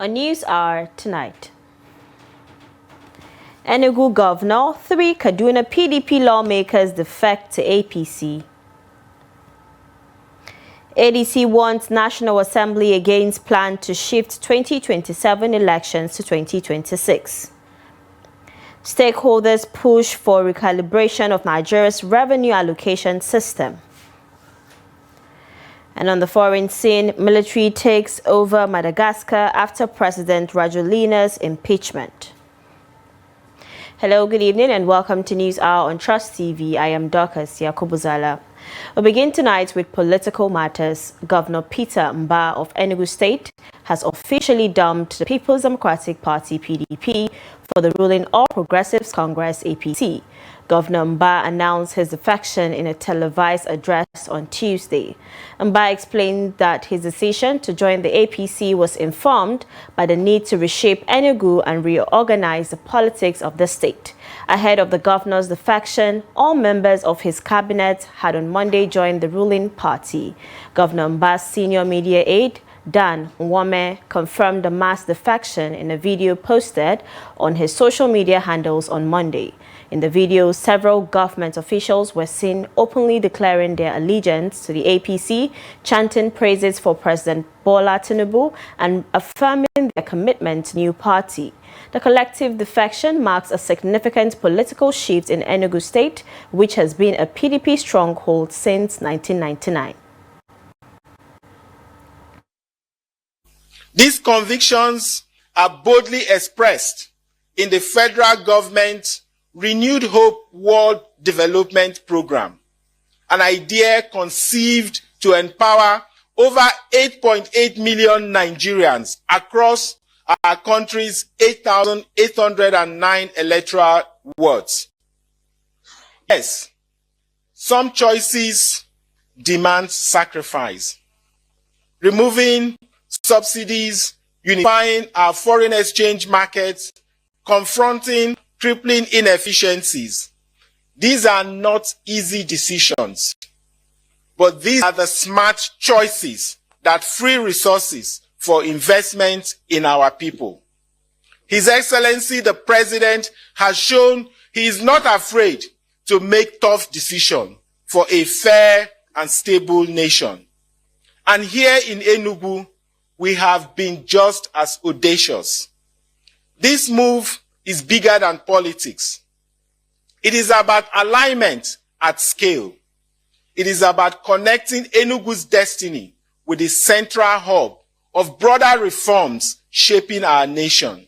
On News Hour tonight. Enugu Governor, 3 Kaduna PDP lawmakers defect to APC. ADC wants National Assembly against plan to shift 2027 elections to 2026. Stakeholders push for recalibration of Nigeria's revenue allocation system. And on the foreign scene, military takes over Madagascar after President Rajolina's impeachment. Hello, good evening, and welcome to News Hour on Trust TV. I am Dorcas Yakubuzala. We'll begin tonight with political matters. Governor Peter Mba of Enugu State has officially dumped the People's Democratic Party (PDP) for the ruling All Progressives Congress (APC). Governor Mba announced his defection in a televised address on Tuesday. Mba explained that his decision to join the APC was informed by the need to reshape Enugu and reorganize the politics of the state. Ahead of the governor's defection, all members of his cabinet had on Monday joined the ruling party. Governor Mba's senior media aide, Dan Nwame, confirmed the mass defection in a video posted on his social media handles on Monday. In the video, several government officials were seen openly declaring their allegiance to the APC, chanting praises for President Bola Tinubu and affirming their commitment to new party. The collective defection marks a significant political shift in Enugu State, which has been a PDP stronghold since 1999. These convictions are boldly expressed in the federal government's Renewed Hope World Development Program, an idea conceived to empower over 8.8 million Nigerians across our country's 8,809 electoral wards. Yes, some choices demand sacrifice. Removing subsidies, unifying our foreign exchange markets, confronting crippling inefficiencies. These are not easy decisions, but these are the smart choices that free resources for investment in our people. His Excellency, the President, has shown he is not afraid to make tough decisions for a fair and stable nation. And here in Enugu, we have been just as audacious. This move is bigger than politics. It is about alignment at scale. It is about connecting Enugu's destiny with the central hub of broader reforms shaping our nation.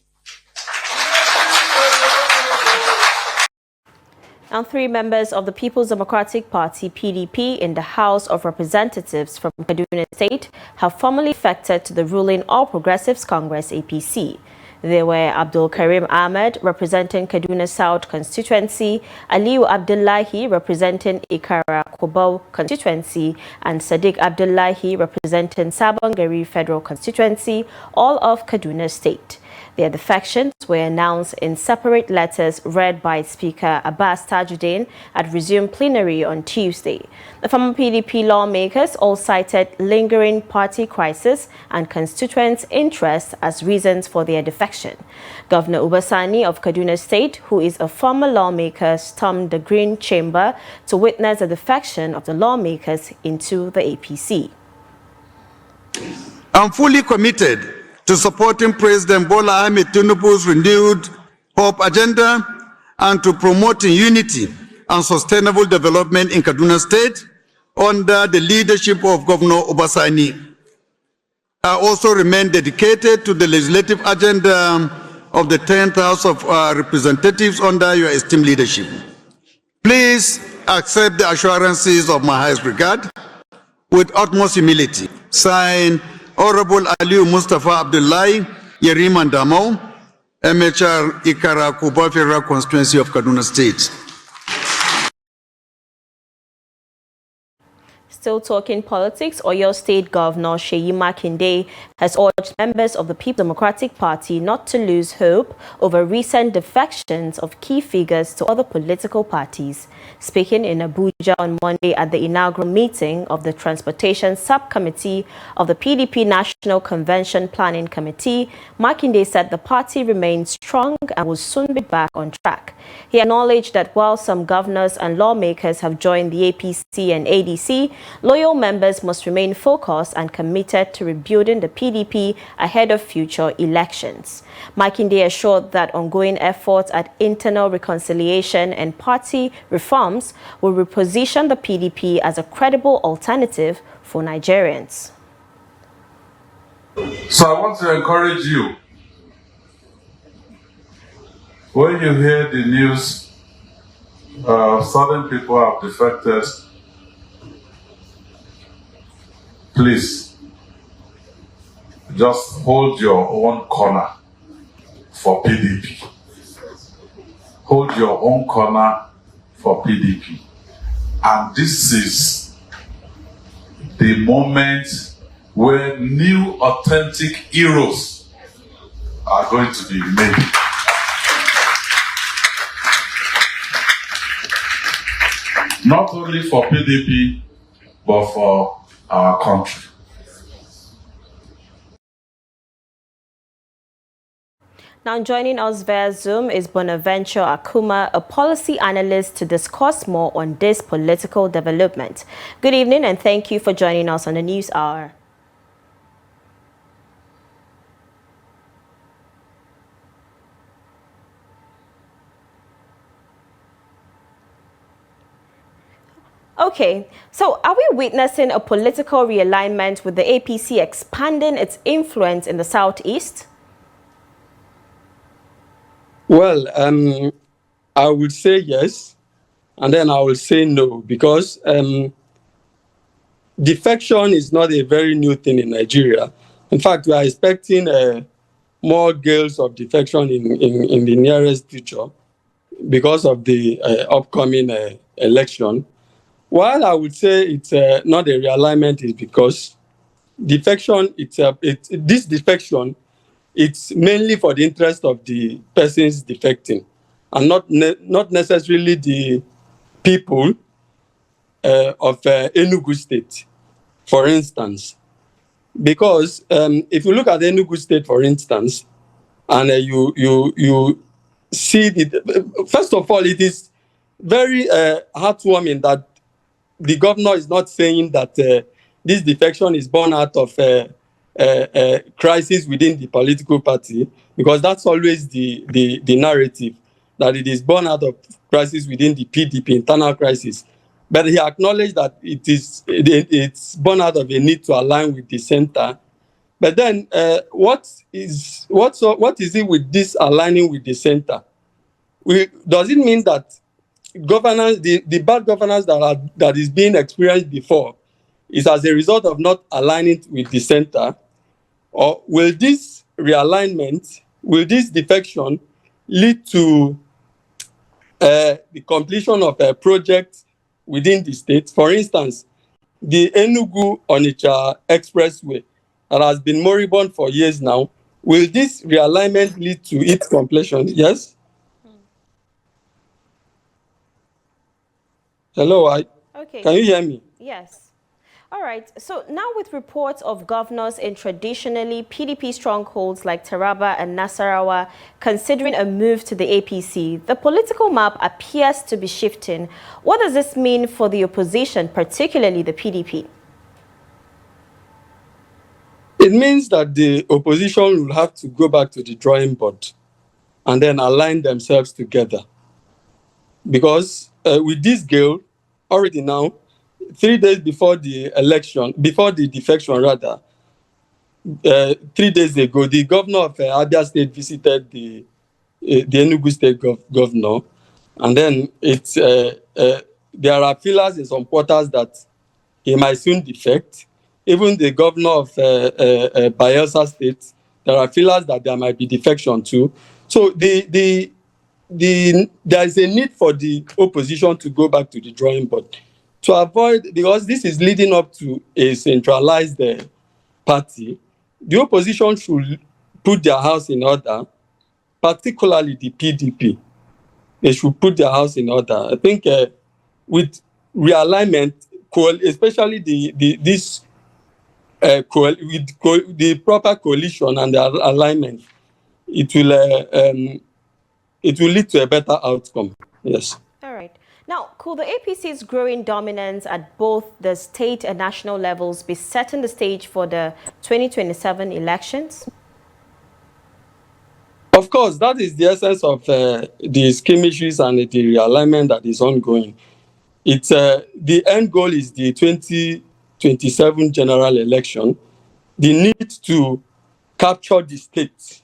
And 3 members of the People's Democratic Party (PDP) in the House of Representatives from Kaduna State have formally defected to the ruling All Progressives Congress (APC). They were Abdul Karim Ahmed, representing Kaduna South constituency, Aliu Abdullahi, representing Ikara Kobo constituency, and Sadiq Abdullahi, representing Sabongari Federal constituency, all of Kaduna State. Their defections were announced in separate letters read by Speaker Abbas Tajuddin at resumed plenary on Tuesday. The former PDP lawmakers all cited lingering party crisis and constituents' interest as reasons for their defection. Governor Ubasani of Kaduna State, who is a former lawmaker, stormed the Green Chamber to witness the defection of the lawmakers into the APC. I'm fully committed to supporting President Bola Ahmed Tinubu's renewed hope agenda and to promoting unity and sustainable development in Kaduna State under the leadership of Governor Ubasani. I also remain dedicated to the legislative agenda of the 10th House of Representatives under your esteemed leadership. Please accept the assurances of my highest regard with utmost humility. Signed, Honorable Aliu Mustafa Abdullahi, Yerim Andamo, MHR Ikara Kuba Federal Constituency of Kaduna State. Still talking politics, Oyo State Governor Seyi Makinde has urged members of the People's Democratic Party not to lose hope over recent defections of key figures to other political parties. Speaking in Abuja on Monday at the inaugural meeting of the Transportation Subcommittee of the PDP National Convention Planning Committee, Makinde said the party remains strong and will soon be back on track. He acknowledged that while some governors and lawmakers have joined the APC and ADC, loyal members must remain focused and committed to rebuilding the PDP ahead of future elections. Makinde assured that ongoing efforts at internal reconciliation and party reforms will reposition the PDP as a credible alternative for Nigerians. So I want to encourage you, when you hear the news, certain people have defected, please just hold your own corner for PDP. Hold your own corner for PDP. And this is the moment where new authentic heroes are going to be made. Not only for PDP, but for our country. Now joining us via Zoom is Bonaventure Akuma, a policy analyst, to discuss more on this political development. Good evening and thank you for joining us on the News Hour. Okay, so are we witnessing a political realignment with the APC expanding its influence in the Southeast? Well, I would say yes, and then I will say no, because defection is not a very new thing in Nigeria. In fact, we are expecting more gales of defection in the nearest future because of the upcoming election. While I would say it's not a realignment, is because defection itself, this defection, it's mainly for the interest of the persons defecting, and not necessarily the people of Enugu State, for instance. Because if you look at Enugu State, for instance, and you see first of all, it is very heartwarming that the governor is not saying that this defection is born out of crisis within the political party, because that's always the narrative, that it is born out of crisis within the PDP, internal crisis. But he acknowledged that it's born out of a need to align with the center. But then what is it with this aligning with the center? Does it mean that governance, the bad governance that is being experienced before, is as a result of not aligning with the center? Or will this realignment, will this defection lead to the completion of a project within the state? For instance, the Enugu-Onitsha Expressway that has been moribund for years now, will this realignment lead to its completion? Yes? Hello, Okay. Can you hear me? Yes. All right. So now, with reports of governors in traditionally PDP strongholds like Taraba and Nasarawa considering a move to the APC, the political map appears to be shifting. What does this mean for the opposition, particularly the PDP? It means that the opposition will have to go back to the drawing board and then align themselves together. Because with this girl, already now, 3 days before the election, before the defection rather, 3 days ago, the governor of Abia State visited the Enugu State governor, and then there are feelers in some quarters that he might soon defect. Even the governor of Bayelsa State, there are feelers that there might be defection too. So there is a need for the opposition to go back to the drawing board. to avoid, because this is leading up to a centralized party, the opposition should put their house in order, particularly the PDP. They should put their house in order. I think with realignment, especially the proper coalition and the alignment, it will lead to a better outcome. Yes. All right. Now, could the APC's growing dominance at both the state and national levels be setting the stage for the 2027 elections? Of course, that is the essence of the skirmishes and the realignment that is ongoing. It's the end goal is the 2027 general election. The need to capture the state,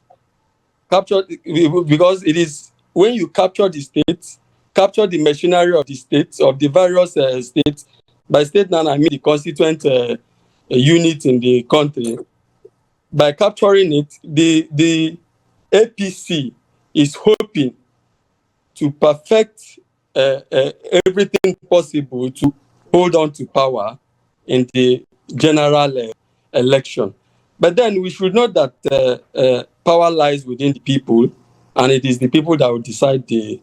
because it is when you capture the state, capture the machinery of the states, of the various states. By state now, I mean the constituent unit in the country. By capturing it, the APC is hoping to perfect everything possible to hold on to power in the general election. But then we should know that power lies within the people, and it is the people that will decide the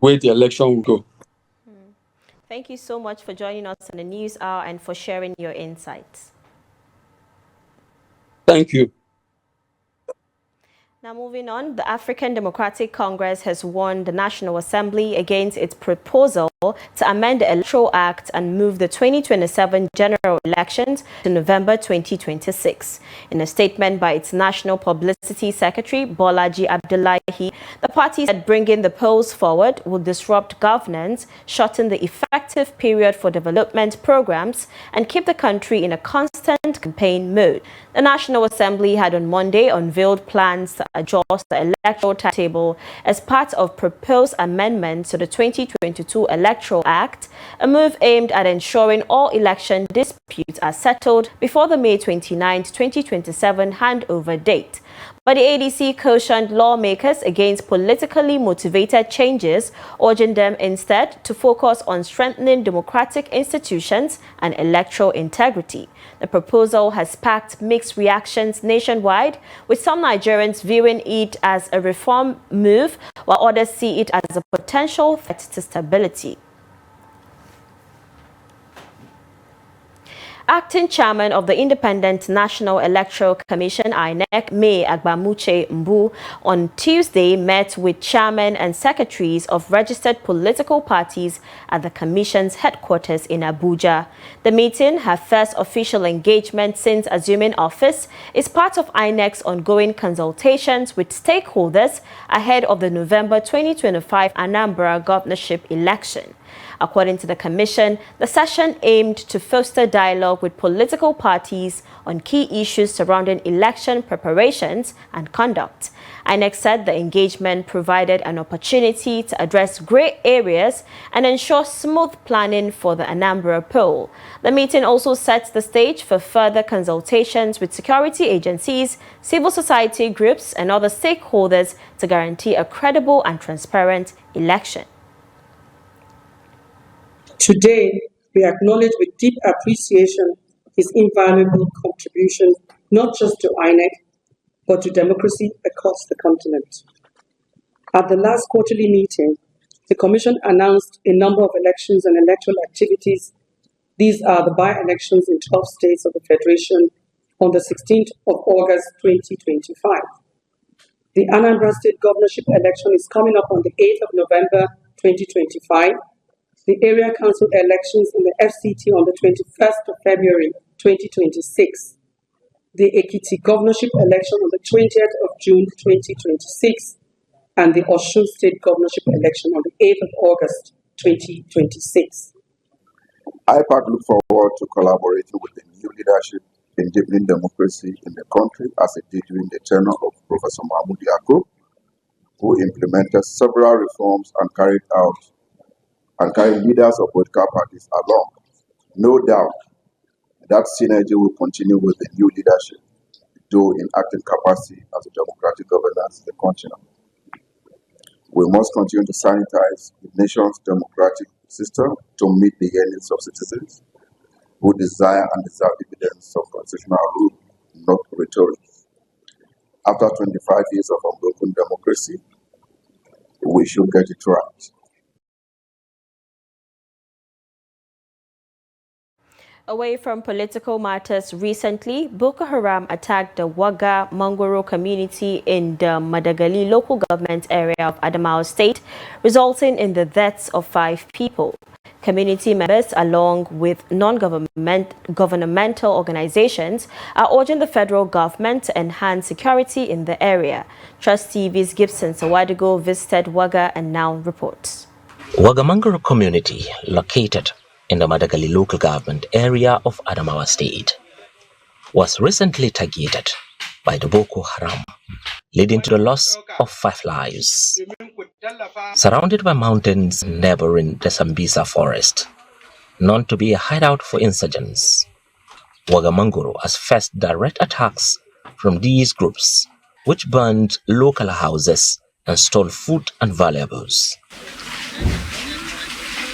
way the election will go. Thank you so much for joining us in the News Hour and for sharing your insights. Thank you. Now moving on, the African Democratic Congress has warned the National Assembly against its proposal to amend the Electoral Act and move the 2027 general elections to November 2026. In a statement by its National Publicity Secretary, Bolaji Abdullahi, the party said bringing the polls forward will disrupt governance, shorten the effective period for development programs, and keep the country in a constant campaign mode. The National Assembly had on Monday unveiled plans to adjust the electoral timetable as part of proposed amendments to the 2022 Electoral Act, a move aimed at ensuring all election disputes are settled before the May 29, 2027 handover date. But the ADC cautioned lawmakers against politically motivated changes, urging them instead to focus on strengthening democratic institutions and electoral integrity. The proposal has sparked mixed reactions nationwide, with some Nigerians viewing it as a reform move, while others see it as a potential threat to stability. Acting Chairman of the Independent National Electoral Commission, INEC, May Agbamuche Mbu, on Tuesday met with chairmen and secretaries of registered political parties at the Commission's headquarters in Abuja. The meeting, her first official engagement since assuming office, is part of INEC's ongoing consultations with stakeholders ahead of the November 2025 Anambra governorship election. According to the Commission, the session aimed to foster dialogue with political parties on key issues surrounding election preparations and conduct. INEC said the engagement provided an opportunity to address grey areas and ensure smooth planning for the Anambra poll. The meeting also sets the stage for further consultations with security agencies, civil society groups, and other stakeholders to guarantee a credible and transparent election. Today, we acknowledge with deep appreciation his invaluable contribution, not just to INEC, but to democracy across the continent. At the last quarterly meeting, the Commission announced a number of elections and electoral activities. These are the by-elections in 12 states of the Federation on the 16th of August 2025. The Anambra State governorship election is coming up on the 8th of November 2025. The area council elections in the FCT on the 21st of February 2026. The Ekiti governorship election on the 20th of June 2026. And the Osun State governorship election on the 8th of August 2026. IPAC look forward to collaborating with the new leadership in deepening democracy in the country as it did during the tenure of Professor Mahmoud Yakub, who implemented several reforms and carried leaders of political parties along. No doubt that synergy will continue with the new leadership, though in acting capacity as a democratic governance in the continent. We must continue to sanitize the nation's democratic system to meet the yearnings of citizens who desire and deserve dividends of constitutional rule, not rhetoric. After 25 years of unbroken democracy, we should get it right. Away from political matters, recently, Boko Haram attacked the Waga Mangoro community in the Madagali local government area of Adamawa State, resulting in the deaths of 5 people. Community members, along with non-governmental organizations, are urging the federal government to enhance security in the area. Trust TV's Gibson Sawadigo visited Waga and now reports. Waga Mangoro community, located in the Madagali local government area of Adamawa State, was recently targeted by the Boko Haram, leading to the loss of 5 lives. Surrounded by mountains neighboring the Sambisa forest, known to be a hideout for insurgents, Waga Mangoro has faced direct attacks from these groups, which burned local houses and stole food and valuables.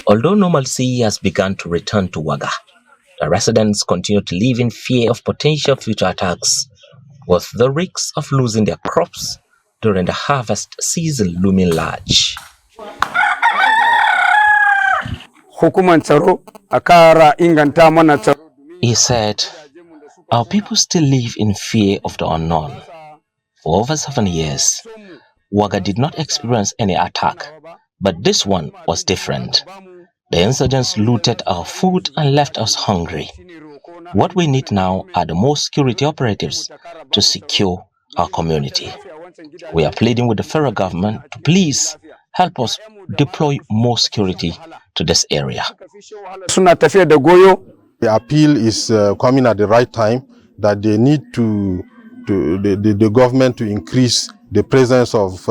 Although normalcy has begun to return to Waga, the residents continue to live in fear of potential future attacks, with the risks of losing their crops during the harvest season looming large. He said, "Our people still live in fear of the unknown. For over 7 years, Waga did not experience any attack, but this one was different. The insurgents looted our food and left us hungry. What we need now are the more security operatives to secure our community. We are pleading with the federal government to please help us deploy more security to this area." The appeal is coming at the right time, that they need the government to increase the presence of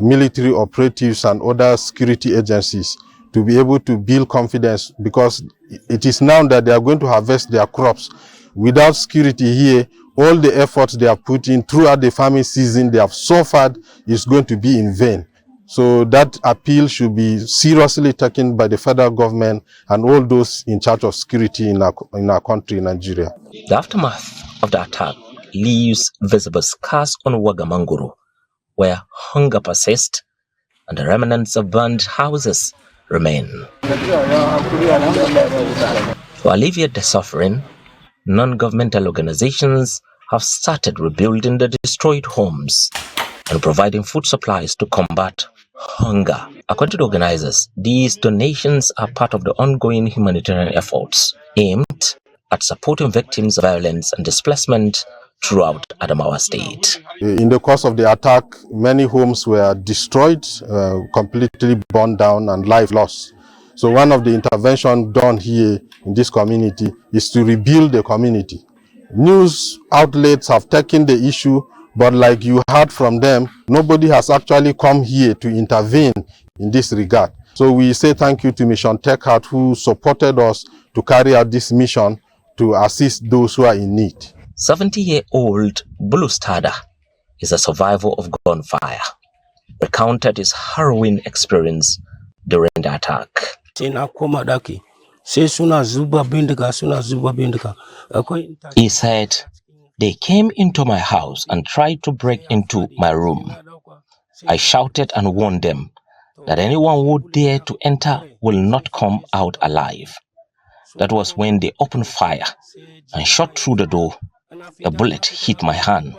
military operatives and other security agencies to be able to build confidence, because it is now that they are going to harvest their crops. Without security here, all the efforts they have put in throughout the farming season they have suffered is going to be in vain. So that appeal should be seriously taken by the federal government and all those in charge of security in our country, Nigeria. The aftermath of the attack leaves visible scars on Waga Mangoro, where hunger persists and the remnants of burned houses remain. To alleviate the suffering, non-governmental organizations have started rebuilding the destroyed homes and providing food supplies to combat hunger. According to the organizers, these donations are part of the ongoing humanitarian efforts aimed at supporting victims of violence and displacement throughout Adamawa State. In the course of the attack, many homes were destroyed, completely burned down, and life lost. So one of the interventions done here in this community is to rebuild the community. News outlets have taken the issue, but like you heard from them, nobody has actually come here to intervene in this regard. So we say thank you to Mission Tech Heart, who supported us to carry out this mission to assist those who are in need. 70-year-old Bulu Stada is a survivor of gunfire, recounted his harrowing experience during the attack. He said, "They came into my house and tried to break into my room. I shouted and warned them that anyone who dared to enter will not come out alive. That was when they opened fire and shot through the door. A bullet hit my hand."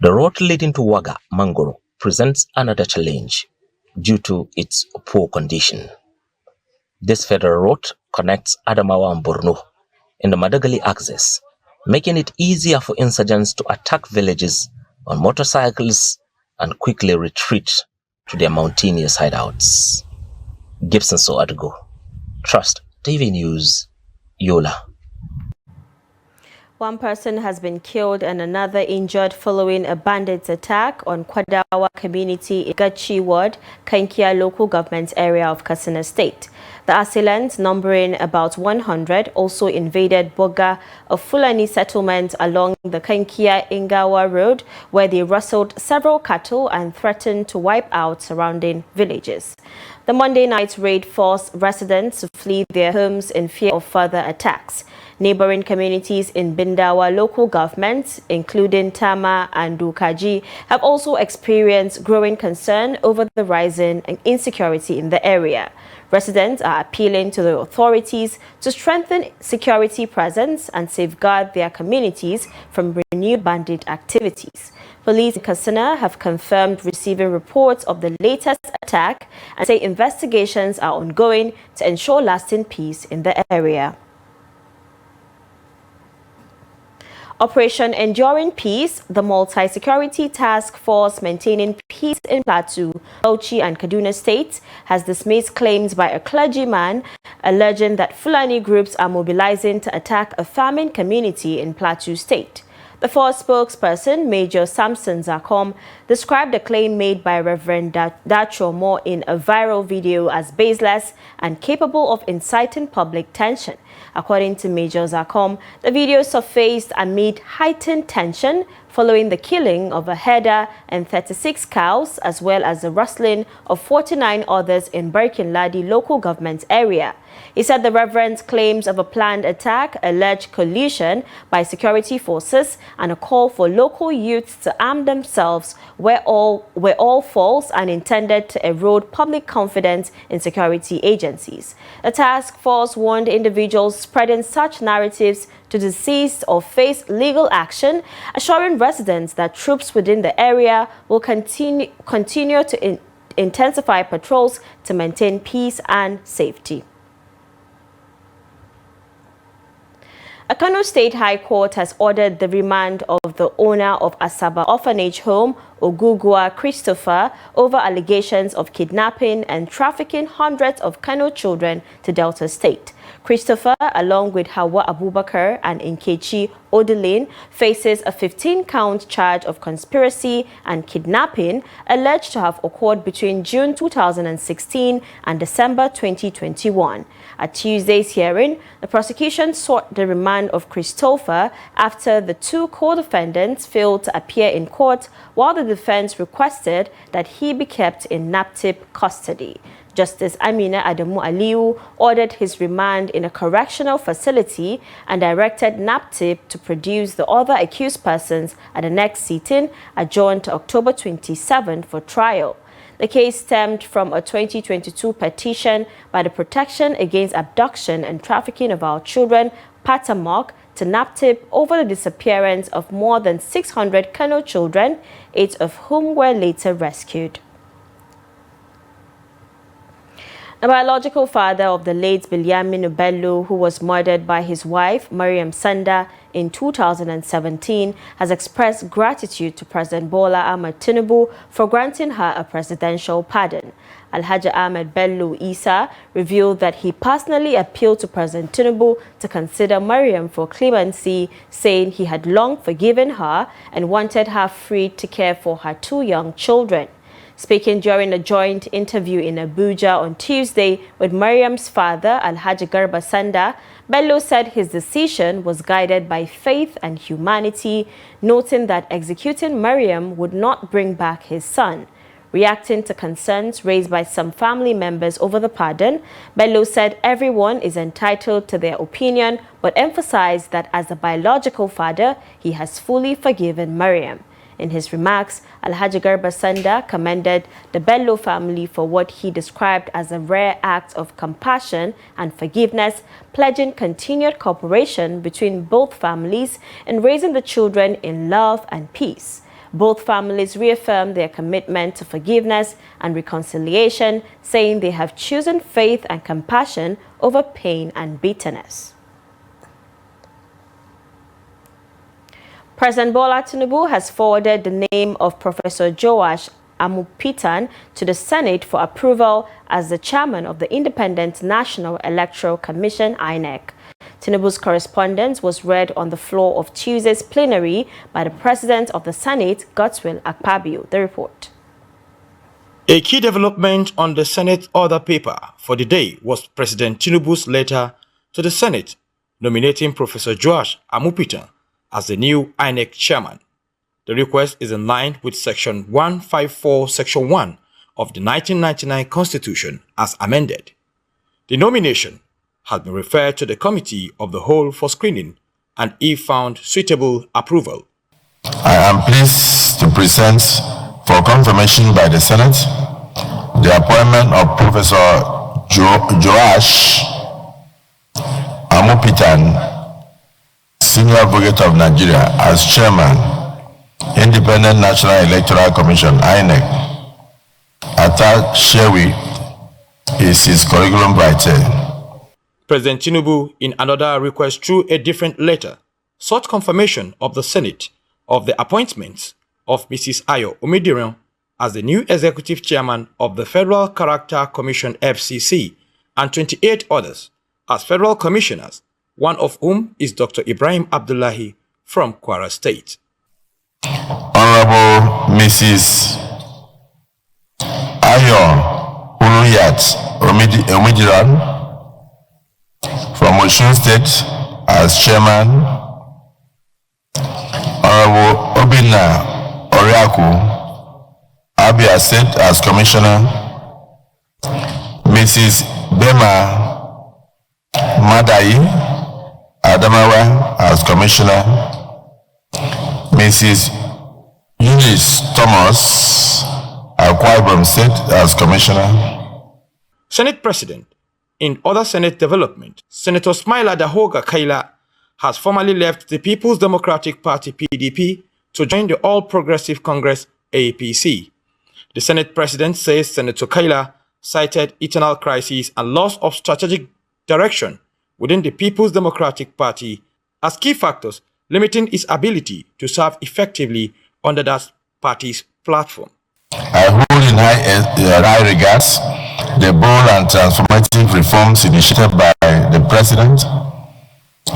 The road leading to Waga Mangoro presents another challenge due to its poor condition. This federal road connects Adamawa and Borno in the Madagali axis, making it easier for insurgents to attack villages on motorcycles and quickly retreat to their mountainous hideouts. Gibson Soadgo, Trust TV News, Yola. One person has been killed and another injured following a bandits attack on Kwadawa community in Gachi Ward, Kankia local government area of Katsina State. The assailants, numbering about 100, also invaded Boga, a Fulani settlement along the Kankia-Ingawa road, where they rustled several cattle and threatened to wipe out surrounding villages. The Monday night raid forced residents to flee their homes in fear of further attacks. Neighboring communities in Bindawa local governments, including Tama and Dukaji, have also experienced growing concern over the rising insecurity in the area. Residents are appealing to the authorities to strengthen security presence and safeguard their communities from renewed bandit activities. Police in Katsina have confirmed receiving reports of the latest attack and say investigations are ongoing to ensure lasting peace in the area. Operation Enduring Peace, the multi-security task force maintaining peace in Plateau, Bauchi and Kaduna states, has dismissed claims by a clergyman alleging that Fulani groups are mobilizing to attack a farming community in Plateau state. The force spokesperson, Major Samson Zakom, described the claim made by Reverend Dacho Moore in a viral video as baseless and capable of inciting public tension. According to Major Zakom, the video surfaced amid heightened tension following the killing of a herder and 36 cows, as well as the rustling of 49 others in Barkin-Ladi local government area. He said the Reverend's claims of a planned attack, alleged collusion by security forces, and a call for local youths to arm themselves were all false and intended to erode public confidence in security agencies. The task force warned individuals spreading such narratives to desist or face legal action, assuring residents that troops within the area will continue to intensify patrols to maintain peace and safety. A Kano State High Court has ordered the remand of the owner of Asaba Orphanage Home, Ogugua Christopher, over allegations of kidnapping and trafficking hundreds of Kano children to Delta State. Christopher, along with Hawa Abubakar and Nkechi Odeline, faces a 15-count charge of conspiracy and kidnapping alleged to have occurred between June 2016 and December 2021. At Tuesday's hearing, the prosecution sought the remand of Christopher after the two co-defendants failed to appear in court, while the defense requested that he be kept in NAPTIP custody. Justice Amina Adamu Aliu ordered his remand in a correctional facility and directed NAPTIP to produce the other accused persons at the next sitting, adjourned to October 27 for trial. The case stemmed from a 2022 petition by the Protection Against Abduction and Trafficking of Our Children, PATAMOC, to NAPTIP over the disappearance of more than 600 Kano children, 8 of whom were later rescued. The biological father of the late Bilyaminu Bello, who was murdered by his wife, Mariam Sanda, in 2017, has expressed gratitude to President Bola Ahmed Tinubu for granting her a presidential pardon. Alhaji Ahmed Bello Isa revealed that he personally appealed to President Tinubu to consider Mariam for clemency, saying he had long forgiven her and wanted her free to care for her 2 young children. Speaking during a joint interview in Abuja on Tuesday with Mariam's father, Alhaji Garba Sanda, Bello said his decision was guided by faith and humanity, noting that executing Mariam would not bring back his son. Reacting to concerns raised by some family members over the pardon, Bello said everyone is entitled to their opinion, but emphasized that as a biological father, he has fully forgiven Mariam. In his remarks, Alhaji Garba Sanda commended the Bello family for what he described as a rare act of compassion and forgiveness, pledging continued cooperation between both families in raising the children in love and peace. Both families reaffirmed their commitment to forgiveness and reconciliation, saying they have chosen faith and compassion over pain and bitterness. President Bola Tinubu has forwarded the name of Professor Joash Amupitan to the Senate for approval as the chairman of the Independent National Electoral Commission, INEC. Tinubu's correspondence was read on the floor of Tuesday's plenary by the President of the Senate, Godswill Akpabio. The report. A key development on the Senate order paper for the day was President Tinubu's letter to the Senate nominating Professor Joash Amupitan as the new INEC chairman. The request is in line with Section 154, Section 1 of the 1999 Constitution as amended. The nomination has been referred to the Committee of the Whole for screening and, if found suitable, approval. I am pleased to present for confirmation by the Senate the appointment of Professor Joash Amupitan, Senior Advocate of Nigeria, as Chairman, Independent National Electoral Commission, INEC. Attached Shewi is his curriculum vitae. President Tinubu, in another request through a different letter, sought confirmation of the Senate of the appointments of Mrs. Ayo Omidiran as the new executive chairman of the Federal Character Commission FCC and 28 others as federal commissioners, one of whom is Dr. Ibrahim Abdullahi from Kwara State. Honorable Mrs. Ayo Uluyat Omidiran from Osun State as chairman. Honorable Obinna Oriaku, Abia State as commissioner. Mrs. Bema Madai Adamawa as commissioner. Mrs. Eunice Thomas Akwa Ibom State as commissioner. Senate President. In other Senate development, Senator Smaila Dahoga Kaila has formally left the People's Democratic Party PDP to join the All Progressive Congress APC. The Senate President says Senator Kaila cited eternal crisis and loss of strategic direction within the People's Democratic Party as key factors limiting its ability to serve effectively under that party's platform. I hold in high regards the bold and transformative reforms initiated by the President,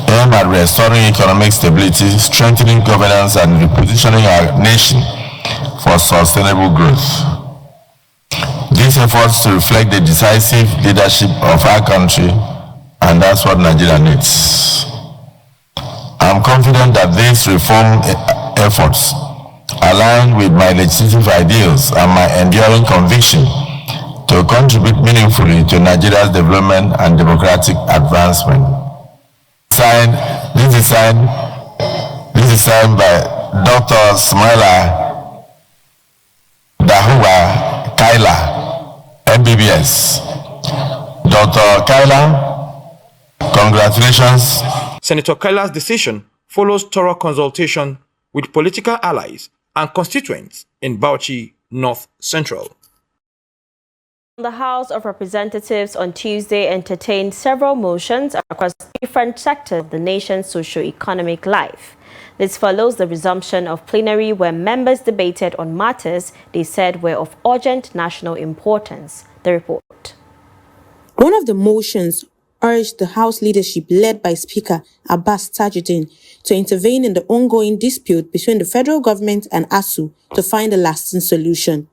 aimed at restoring economic stability, strengthening governance, and repositioning our nation for sustainable growth. These efforts reflect the decisive leadership of our country, and that's what Nigeria needs. I'm confident that these reform efforts align with my legislative ideals and my enduring conviction to contribute meaningfully to Nigeria's development and democratic advancement. This is signed by Dr. Smaila Dahuwa Kaila, MBBS. Dr. Kaila, congratulations. Senator Kaila's decision follows thorough consultation with political allies and constituents in Bauchi North Central. The House of Representatives on Tuesday entertained several motions across different sectors of the nation's socio-economic life. This follows the resumption of plenary where members debated on matters they said were of urgent national importance. The report. One of the motions urged the House leadership led by Speaker Abbas Tajuddin to intervene in the ongoing dispute between the federal government and ASU to find a lasting solution.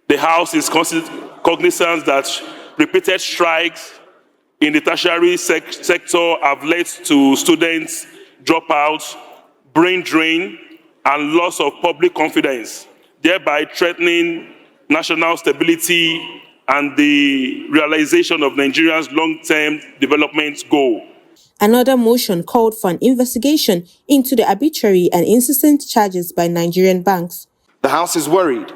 The House is cognizant that repeated strikes in the tertiary sector have led to students dropouts, brain drain, and loss of public confidence, thereby threatening national stability and the realization of Nigeria's long-term development goal. Another motion called for an investigation into the arbitrary and incessant charges by Nigerian banks. The House is worried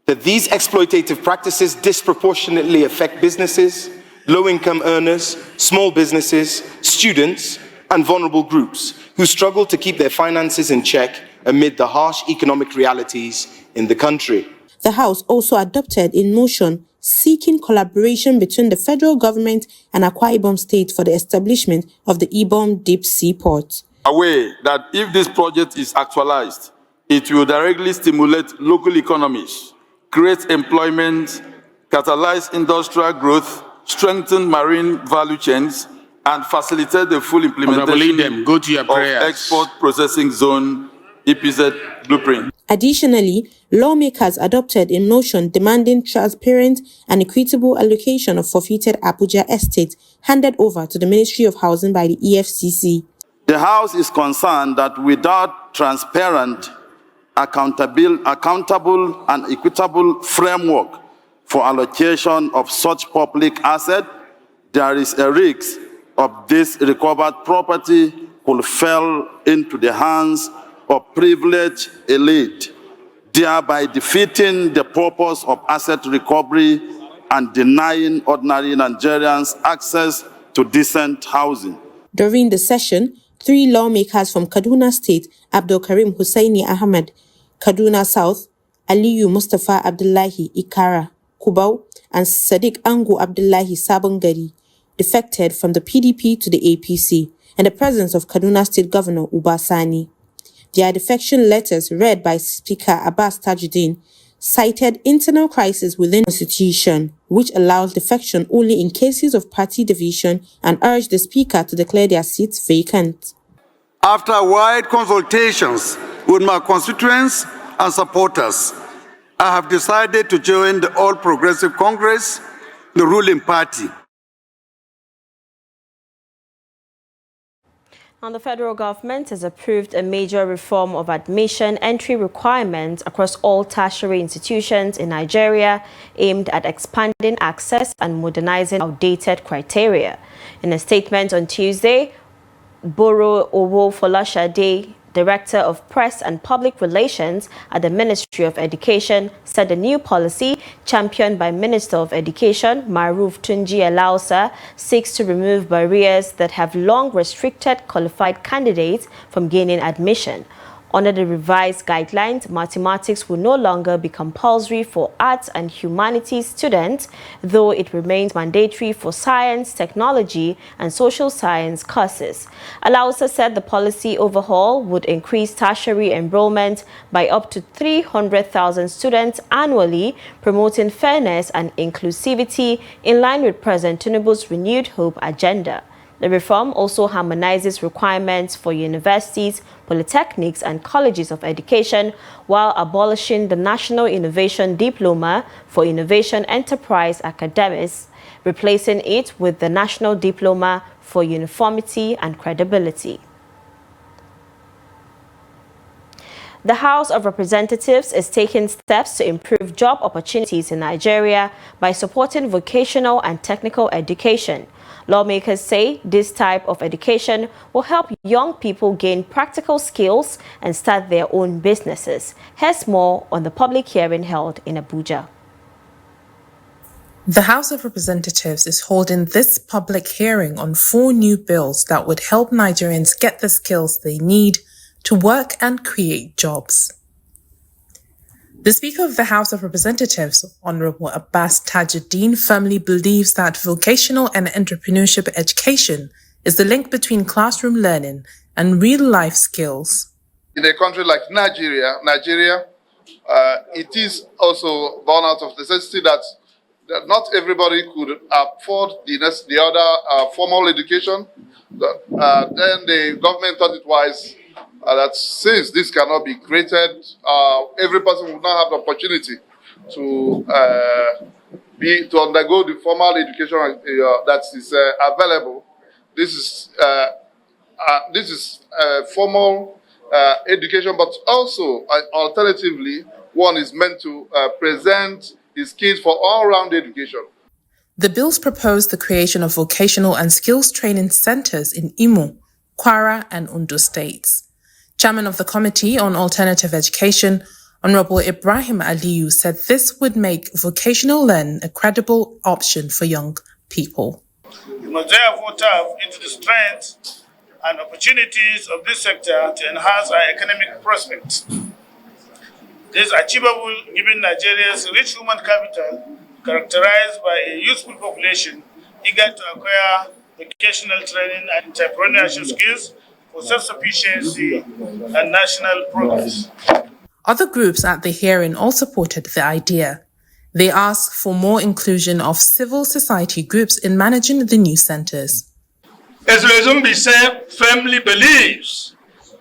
that these exploitative practices disproportionately affect businesses, low-income earners, small businesses, students, and vulnerable groups who struggle to keep their finances in check amid the harsh economic realities in the country. The House also adopted a motion seeking collaboration between the federal government and Akwa Ibom State for the establishment of the Ibom Deep Sea Port. Aware that if this project is actualized, it will directly stimulate local economies, create employment, catalyze industrial growth, strengthen marine value chains, and facilitate the full implementation go to your of prayers. Export Processing Zone EPZ blueprint. Additionally, lawmakers adopted a motion demanding transparent and equitable allocation of forfeited Abuja estate handed over to the Ministry of Housing by the EFCC. The House is concerned that without transparent, accountable and equitable framework for allocation of such public asset, there is a risk of this recovered property could fall into the hands of privileged elite, thereby defeating the purpose of asset recovery and denying ordinary Nigerians access to decent housing. During the session, 3 lawmakers from Kaduna State, Abdul Karim Hussaini Ahmed, Kaduna South, Aliyu Mustafa Abdullahi Ikara, Kubau, and Sadiq Angu Abdullahi Sabangari, defected from the PDP to the APC in the presence of Kaduna State Governor Uba Sani. Their defection letters, read by Speaker Abbas Tajuddin, cited internal crisis within the constitution, which allows defection only in cases of party division, and urged the Speaker to declare their seats vacant. After wide consultations with my constituents and supporters, I have decided to join the All Progressive Congress, the ruling party. And the federal government has approved a major reform of admission entry requirements across all tertiary institutions in Nigeria, aimed at expanding access and modernizing outdated criteria. In a statement on Tuesday, Boro Owo Folashade, Director of Press and Public Relations at the Ministry of Education, said the new policy, championed by Minister of Education Maruf Tunji Alausa, seeks to remove barriers that have long restricted qualified candidates from gaining admission. Under the revised guidelines, mathematics will no longer be compulsory for arts and humanities students, though it remains mandatory for science, technology, and social science courses. Alausa said the policy overhaul would increase tertiary enrollment by up to 300,000 students annually, promoting fairness and inclusivity in line with President Tinubu's Renewed Hope agenda. The reform also harmonizes requirements for universities, polytechnics, and colleges of education, while abolishing the National Innovation Diploma for Innovation Enterprise Academics, replacing it with the National Diploma for Uniformity and Credibility. The House of Representatives is taking steps to improve job opportunities in Nigeria by supporting vocational and technical education. Lawmakers say this type of education will help young people gain practical skills and start their own businesses. Here's more on the public hearing held in Abuja. The House of Representatives is holding this public hearing on 4 new bills that would help Nigerians get the skills they need to work and create jobs. The Speaker of the House of Representatives, Honorable Abbas Tajuddin, firmly believes that vocational and entrepreneurship education is the link between classroom learning and real-life skills. In a country like Nigeria, it is also born out of the necessity that not everybody could afford the other formal education. Then the government thought it wise that since this cannot be created, every person will not have the opportunity to undergo the formal education that is available. This is formal education, but also alternatively, one is meant to present his skills for all-round education. The bills propose the creation of vocational and skills training centers in Imo, Kwara, and Ondo states. Chairman of the Committee on Alternative Education, Honorable Ibrahim Aliyu, said this would make vocational learning a credible option for young people. We must therefore tap into the strengths and opportunities of this sector to enhance our economic prospects. This is achievable given Nigeria's rich human capital, characterized by a youthful population eager to acquire vocational training and entrepreneurship skills for self-sufficiency and national progress. Other groups at the hearing all supported the idea. They asked for more inclusion of civil society groups in managing the new centers. Ezrezumbise firmly believes,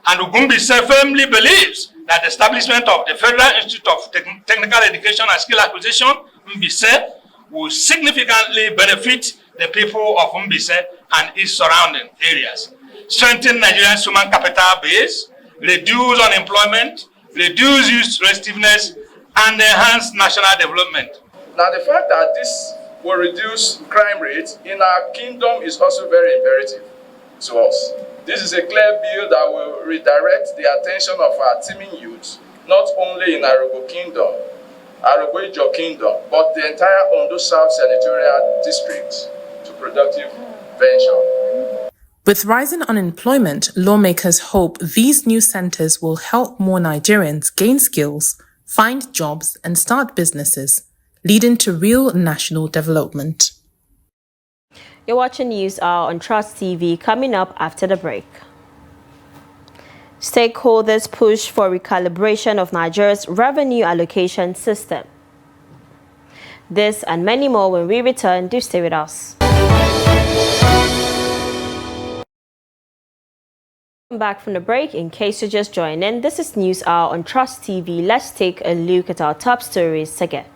and Ugumbise firmly believes, that the establishment of the Federal Institute of Technical Education and Skill Acquisition, Mbise, will significantly benefit the people of Mbise and its surrounding areas, strengthen Nigeria's human capital base, reduce unemployment, reduce youth restiveness, and enhance national development. Now, the fact that this will reduce crime rates in our kingdom is also very imperative to us. This is a clear bill that will redirect the attention of our teeming youth, not only in Arogo Kingdom, Arogo Kingdom, but the entire Ondo South Senatorial District to productive venture. With rising unemployment, lawmakers hope these new centers will help more Nigerians gain skills, find jobs, and start businesses, leading to real national development. You're watching News Hour on Trust TV. Coming up after the break. Stakeholders push for recalibration of Nigeria's revenue allocation system. This and many more when we return. Do stay with us. Back from the break. In case you're just joining in, this is News Hour on Trust TV. Let's take a look at our top stories again.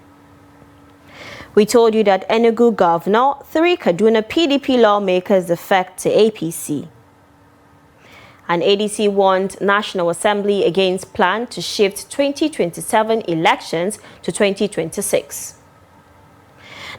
We told you that Enugu Governor, 3 Kaduna PDP lawmakers defect to APC. And ADC warned National Assembly against plan to shift 2027 elections to 2026.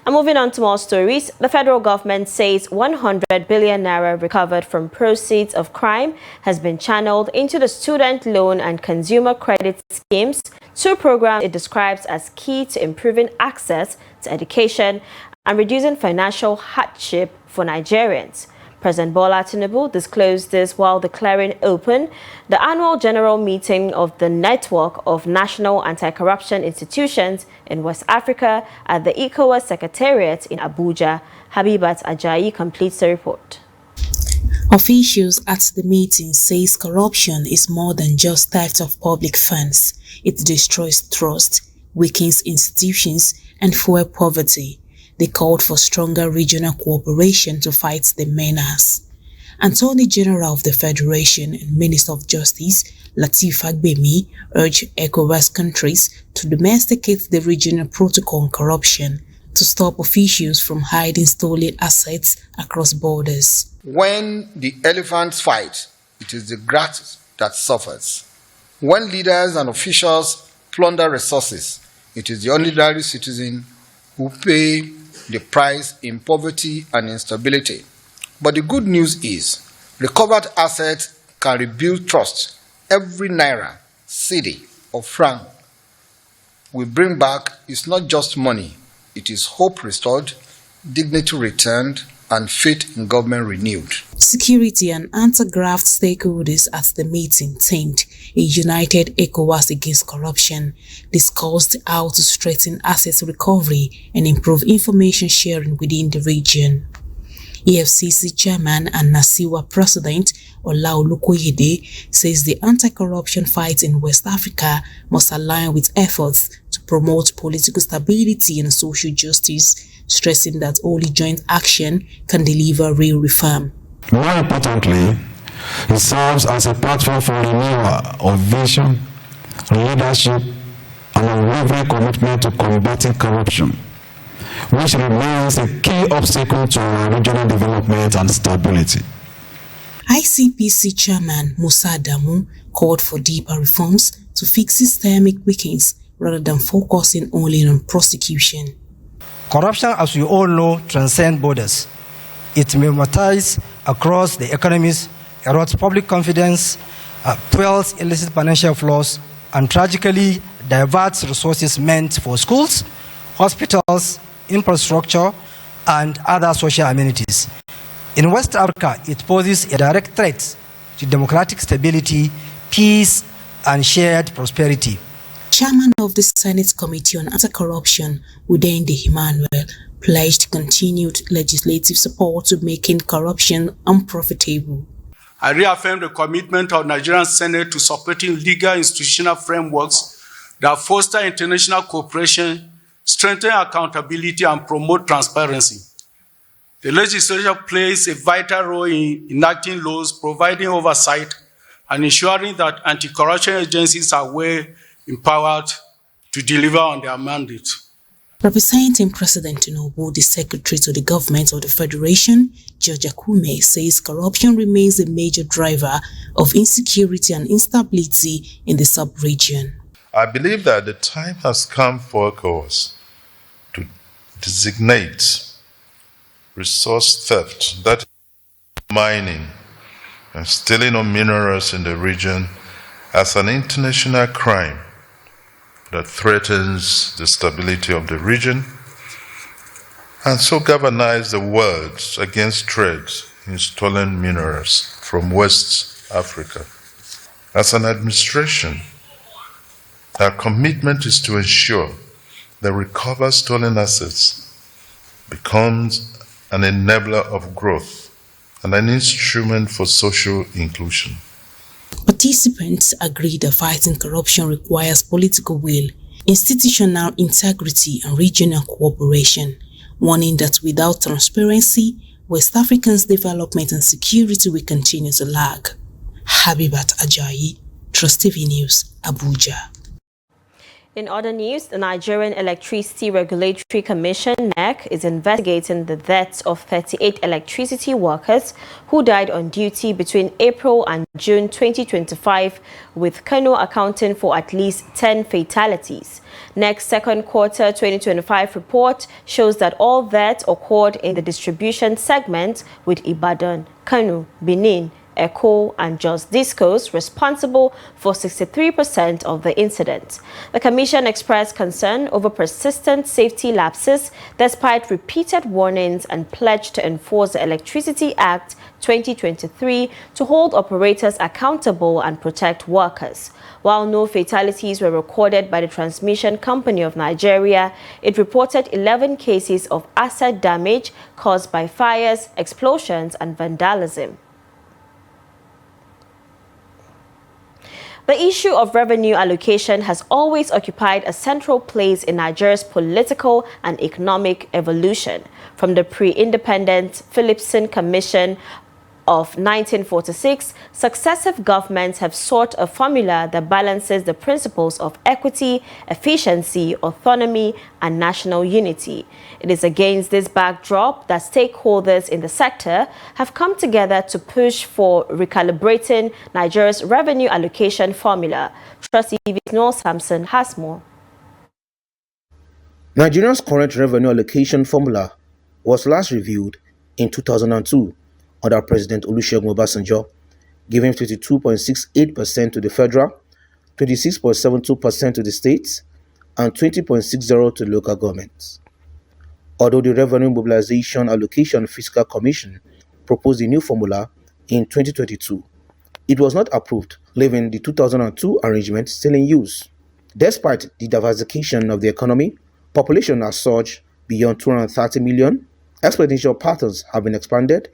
And moving on to more stories, the federal government says 100 billion naira recovered from proceeds of crime has been channeled into the student loan and consumer credit schemes, 2 programs it describes as key to improving access to education and reducing financial hardship for Nigerians. President Bola Tinubu disclosed this while declaring open the annual general meeting of the Network of National Anti-Corruption Institutions in West Africa at the ECOWAS Secretariat in Abuja. Habibat Ajayi completes the report. Officials at the meeting says corruption is more than just theft of public funds. It destroys trust, weakens institutions, and fuels poverty. They called for stronger regional cooperation to fight the menace. Attorney General of the Federation and Minister of Justice, Lateef Fagbemi, urged ECOWAS countries to domesticate the regional protocol on corruption to stop officials from hiding stolen assets across borders. When the elephants fight, it is the grass that suffers. When leaders and officials plunder resources, it is the ordinary citizen who pay the price in poverty and instability. But the good news is, recovered assets can rebuild trust. Every naira, cedi, or franc we bring back is not just money. It is hope restored, dignity returned, and faith in government renewed. Security and anti-graft stakeholders at the meeting themed a united ECOWAS against corruption, discussed how to strengthen asset recovery and improve information sharing within the region. EFCC Chairman and Nasiwa President Olaolukoyede says the anti-corruption fight in West Africa must align with efforts to promote political stability and social justice, stressing that only joint action can deliver real reform. More importantly, it serves as a platform for renewal of vision, leadership, and unwavering commitment to combating corruption, which remains a key obstacle to our regional development and stability. ICPC Chairman Musa Adamu called for deeper reforms to fix systemic weaknesses rather than focusing only on prosecution. Corruption, as we all know, transcends borders. It mimeticizes across the economies, erodes public confidence, fuels illicit financial flows, and tragically diverts resources meant for schools, hospitals, infrastructure, and other social amenities. In West Africa, it poses a direct threat to democratic stability, peace, and shared prosperity. Chairman of the Senate Committee on Anti-Corruption, Udende Emmanuel, pledged continued legislative support to making corruption unprofitable. I reaffirm the commitment of Nigerian Senate to supporting legal institutional frameworks that foster international cooperation, strengthen accountability, and promote transparency. The legislature plays a vital role in enacting laws, providing oversight, and ensuring that anti-corruption agencies are well empowered to deliver on their mandate. Representing President Tinubu, the Secretary to the Government of the Federation, George Akume, says corruption remains a major driver of insecurity and instability in the sub-region. I believe that the time has come for ECOWAS to designate resource theft, that is mining and stealing of minerals in the region, as an international crime that threatens the stability of the region, and so galvanize the world against trade in stolen minerals from West Africa. As an administration, our commitment is to ensure that recovered stolen assets becomes an enabler of growth and an instrument for social inclusion. Participants agree that fighting corruption requires political will, institutional integrity, and regional cooperation, warning that without transparency, West Africa's development and security will continue to lag. Habibat Ajayi, Trust TV News, Abuja. In other news, the Nigerian Electricity Regulatory Commission (NEC) is investigating the deaths of 38 electricity workers who died on duty between April and June 2025, with Kano accounting for at least 10 fatalities. NEC's second quarter 2025 report shows that all deaths occurred in the distribution segment, with Ibadan, Kano, Benin, Eko and Jos Discos responsible for 63% of the incidents. The Commission expressed concern over persistent safety lapses despite repeated warnings and pledged to enforce the Electricity Act 2023 to hold operators accountable and protect workers. While no fatalities were recorded by the Transmission Company of Nigeria, it reported 11 cases of asset damage caused by fires, explosions and vandalism. The issue of revenue allocation has always occupied a central place in Nigeria's political and economic evolution. From the pre-independent Philipson Commission of 1946, successive governments have sought a formula that balances the principles of equity, efficiency, autonomy, and national unity. It is against this backdrop that stakeholders in the sector have come together to push for recalibrating Nigeria's revenue allocation formula. Trust TV's Noel Sampson has more. Nigeria's current revenue allocation formula was last reviewed in 2002 under President Olusegun Obasanjo, giving 52.68% to the federal, 26.72% to the states, and 20.60% to local governments. Although the Revenue Mobilization Allocation Fiscal Commission proposed a new formula in 2022, it was not approved, leaving the 2002 arrangement still in use. Despite the diversification of the economy, population has surged beyond 230 million, expenditure patterns have been expanded,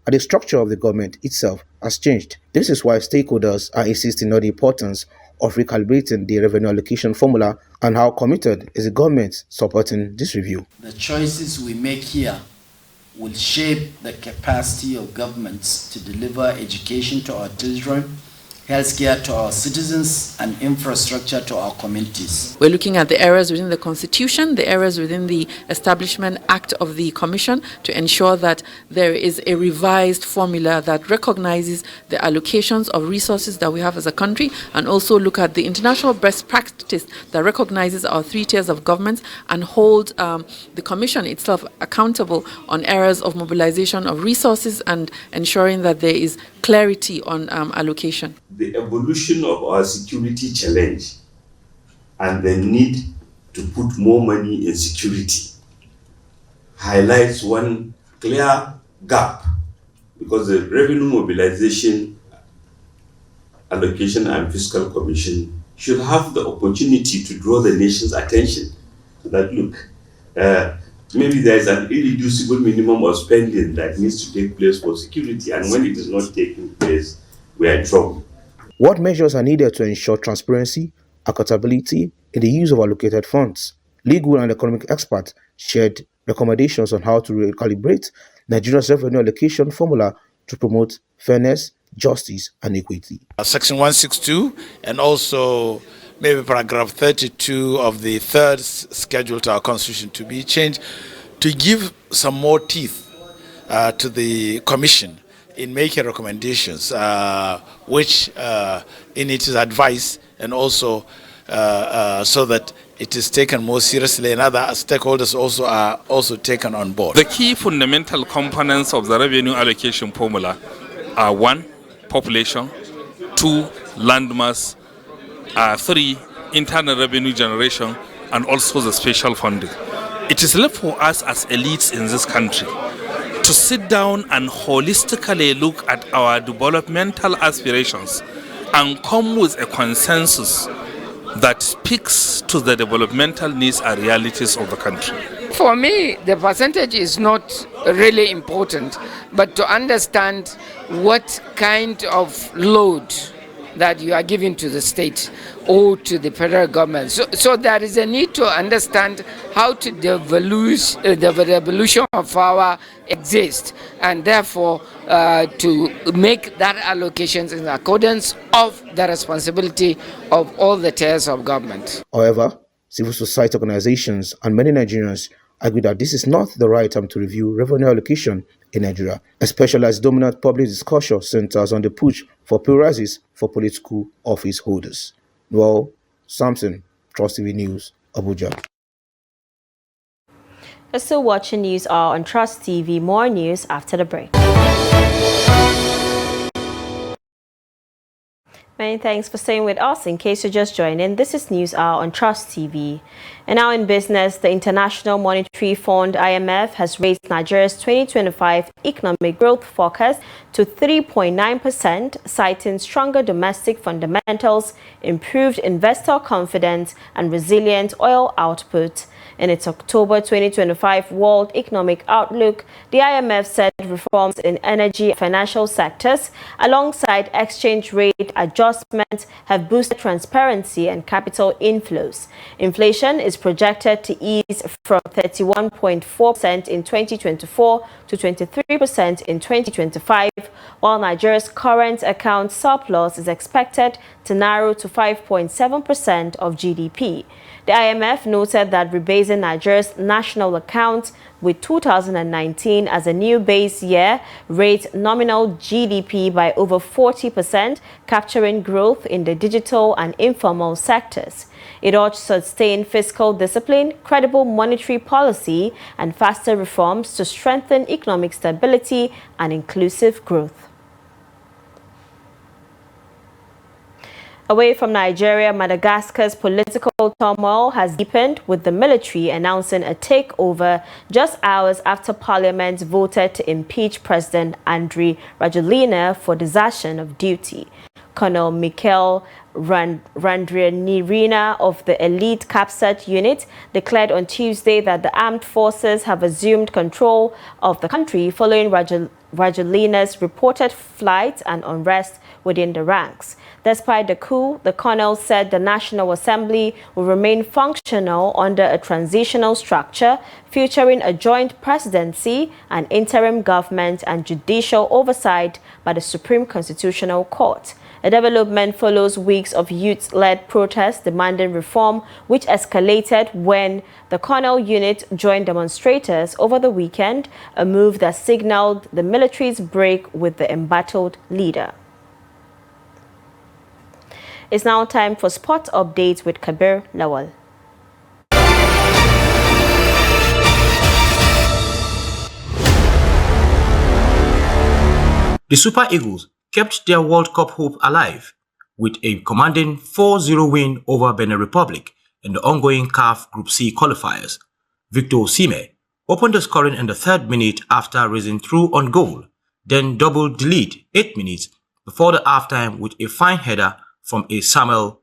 and the structure of the government itself has changed. This is why stakeholders are insisting on the importance of recalibrating the revenue allocation formula and how committed is the government supporting this review. The choices we make here will shape the capacity of governments to deliver education to our children, healthcare to our citizens, and infrastructure to our communities. We're looking at the errors within the Constitution, the errors within the Establishment Act of the Commission, to ensure that there is a revised formula that recognizes the allocations of resources that we have as a country, and also look at the international best practice that recognizes our 3 tiers of government and hold the Commission itself accountable on errors of mobilization of resources and ensuring that there is clarity on allocation. The evolution of our security challenge and the need to put more money in security highlights one clear gap, because the Revenue Mobilization Allocation and Fiscal Commission should have the opportunity to draw the nation's attention to that. Look, maybe there is an irreducible minimum of spending that needs to take place for security, and when it is not taking place, we are in trouble. What measures are needed to ensure transparency, accountability in the use of allocated funds? Legal and economic experts shared recommendations on how to recalibrate Nigeria's revenue allocation formula to promote fairness, justice, and equity. Section 162 and also maybe paragraph 32 of the third schedule to our constitution to be changed to give some more teeth to the commission in making recommendations, which in its advice and also so that it is taken more seriously and other stakeholders also are also taken on board. The key fundamental components of the revenue allocation formula are 1, population, 2, land mass, 3, internal revenue generation, and also the special funding. It is left for us as elites in this country to sit down and holistically look at our developmental aspirations and come with a consensus that speaks to the developmental needs and realities of the country. For me, the percentage is not really important, but to understand what kind of load that you are giving to the state or to the federal government. So there is a need to understand how to the devolution of power exists, and therefore to make that allocations in accordance of the responsibility of all the tiers of government. However, civil society organizations and many Nigerians argue that this is not the right time to review revenue allocation in Nigeria, especially as dominant public discussion centers on the push for pay rises for political office holders. Well, Samson, Trust TV News, Abuja. You're still watching News Hour on Trust TV. More news after the break. Many thanks for staying with us. In case you're just joining, this is News Hour on Trust TV. And now in business, the International Monetary Fund, IMF, has raised Nigeria's 2025 economic growth forecast to 3.9%, citing stronger domestic fundamentals, improved investor confidence, and resilient oil output. In its October 2025 World Economic Outlook, the IMF said reforms in energy and financial sectors, alongside exchange rate adjustments, have boosted transparency and capital inflows. Inflation is projected to ease from 31.4% in 2024 to 23% in 2025, while Nigeria's current account surplus is expected to narrow to 5.7% of GDP. The IMF noted that rebasing Nigeria's national account with 2019 as a new base year raised nominal GDP by over 40%, capturing growth in the digital and informal sectors. It urged sustained fiscal discipline, credible monetary policy, and faster reforms to strengthen economic stability and inclusive growth. Away from Nigeria, Madagascar's political turmoil has deepened, with the military announcing a takeover just hours after Parliament voted to impeach President Andry Rajoelina for desertion of duty. Colonel Michael Randrianirina of the elite CAPSAT unit declared on Tuesday that the armed forces have assumed control of the country following Rajoelina's reported flight and unrest within the ranks. Despite the coup, the colonel said the National Assembly will remain functional under a transitional structure featuring a joint presidency, an interim government, and judicial oversight by the Supreme Constitutional Court. A development follows weeks of youth-led protests demanding reform, which escalated when the colonel unit joined demonstrators over the weekend, a move that signaled the military's break with the embattled leader. It's now time for sport updates with Kabir Lawal. The Super Eagles kept their World Cup hope alive with a commanding 4-0 win over Benin Republic in the ongoing CAF Group C qualifiers. Victor Osimhen opened the scoring in the 3rd minute after racing through on goal, then doubled the lead 8 minutes before the halftime with a fine header from a Samuel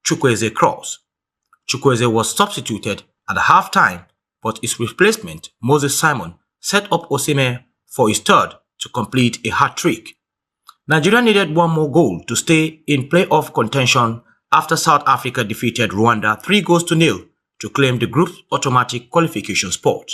Chukwueze cross. Chukwueze was substituted at the halftime, but his replacement, Moses Simon, set up Osimhen for his 3rd to complete a hat-trick. Nigeria needed one more goal to stay in playoff contention after South Africa defeated Rwanda 3-0 to claim the group's automatic qualification spot.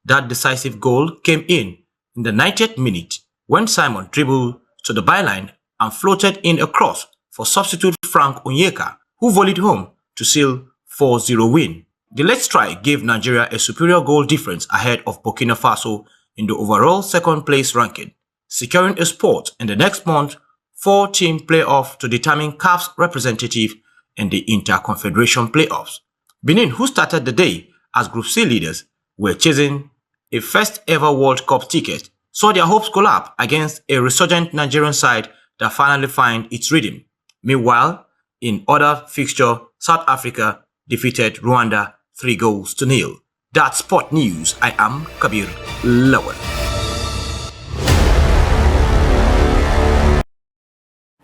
That decisive goal came in in the 90th minute when Simon dribbled to the byline and floated in a cross for substitute Frank Onyeka, who volleyed home to seal 4-0 win. The late strike gave Nigeria a superior goal difference ahead of Burkina Faso in the overall second place ranking, securing a spot in the next month 4-team playoff to determine CAF's representative in the Inter-Confederation playoffs. Benin, who started the day as Group C leaders, were chasing a first-ever World Cup ticket, saw their hopes collapse against a resurgent Nigerian side that finally found its rhythm. Meanwhile, in other fixture, South Africa defeated Rwanda 3-0. That's Sport News. I am Kabir Lawal.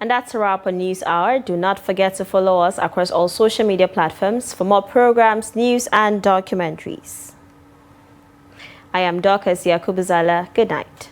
And that's a wrap on News Hour. Do not forget to follow us across all social media platforms for more programs, news, and documentaries. I am Dorcas Yakubuzala. Good night.